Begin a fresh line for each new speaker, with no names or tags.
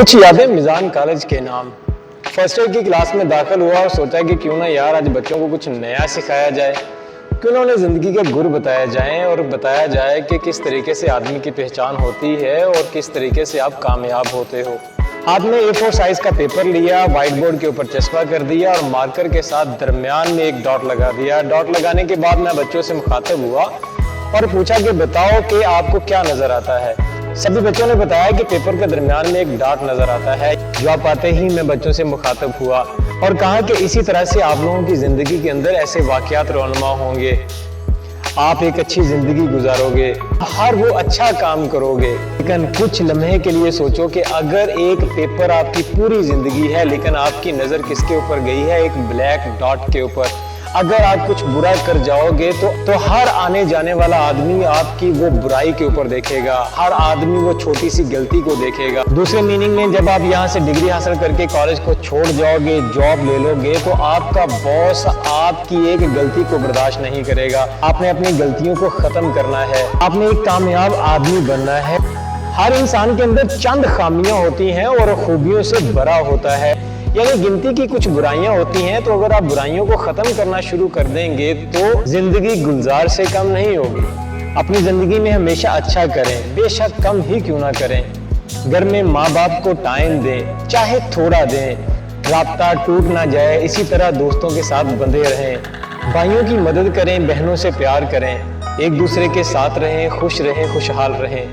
کچھ یادیں میزان کالج کے نام۔ فرسٹ ایئر کی کلاس میں داخل ہوا اور سوچا کہ کیوں نہ یار آج بچوں کو کچھ نیا سکھایا جائے، کیوں نہ انہیں زندگی کے گر بتایا جائیں اور بتایا جائے کہ کس طریقے سے آدمی کی پہچان ہوتی ہے اور کس طریقے سے آپ کامیاب ہوتے ہو۔ ہاتھ میں A4 سائز کا پیپر لیا، وائٹ بورڈ کے اوپر چسپاں کر دیا اور مارکر کے ساتھ درمیان میں ایک ڈاٹ لگا دیا۔ ڈاٹ لگانے کے بعد میں بچوں سے مخاطب ہوا اور پوچھا کہ بتاؤ کہ آپ کو کیا نظر آتا ہے۔ سبھی بچوں نے بتایا کہ پیپر کے درمیان میں ایک ڈاٹ نظر آتا ہے۔ جواب پاتے ہی میں بچوں سے مخاطب ہوا اور کہا کہ اسی طرح سے آپ لوگوں کی زندگی کے اندر ایسے واقعات رونما ہوں گے، آپ ایک اچھی زندگی گزارو گے، ہر وہ اچھا کام کرو گے، لیکن کچھ لمحے کے لیے سوچو کہ اگر ایک پیپر آپ کی پوری زندگی ہے لیکن آپ کی نظر کس کے اوپر گئی ہے؟ ایک بلیک ڈاٹ کے اوپر۔ اگر آپ کچھ برا کر جاؤ گے تو ہر آنے جانے والا آدمی آپ کی وہ برائی کے اوپر دیکھے گا، ہر آدمی وہ چھوٹی سی غلطی کو دیکھے گا۔ دوسرے میننگ میں جب آپ یہاں سے ڈگری حاصل کر کے کالج کو چھوڑ جاؤ گے، جاب لے لو گے، تو آپ کا باس آپ کی ایک غلطی کو برداشت نہیں کرے گا۔ آپ نے اپنی غلطیوں کو ختم کرنا ہے، آپ نے ایک کامیاب آدمی بننا ہے۔ ہر انسان کے اندر چند خامیاں ہوتی ہیں اور خوبیوں سے بھرا ہوتا ہے، یعنی گنتی کی کچھ برائیاں ہوتی ہیں، تو اگر آپ برائیوں کو ختم کرنا شروع کر دیں گے تو زندگی گلزار سے کم نہیں ہوگی۔ اپنی زندگی میں ہمیشہ اچھا کریں، بے شک کم ہی کیوں نہ کریں۔ گھر میں ماں باپ کو ٹائم دیں، چاہے تھوڑا دیں، رابطہ ٹوٹ نہ جائے، اسی طرح دوستوں کے ساتھ بندھے رہیں، بھائیوں کی مدد کریں، بہنوں سے پیار کریں، ایک دوسرے کے ساتھ رہیں، خوش رہیں، خوشحال رہیں۔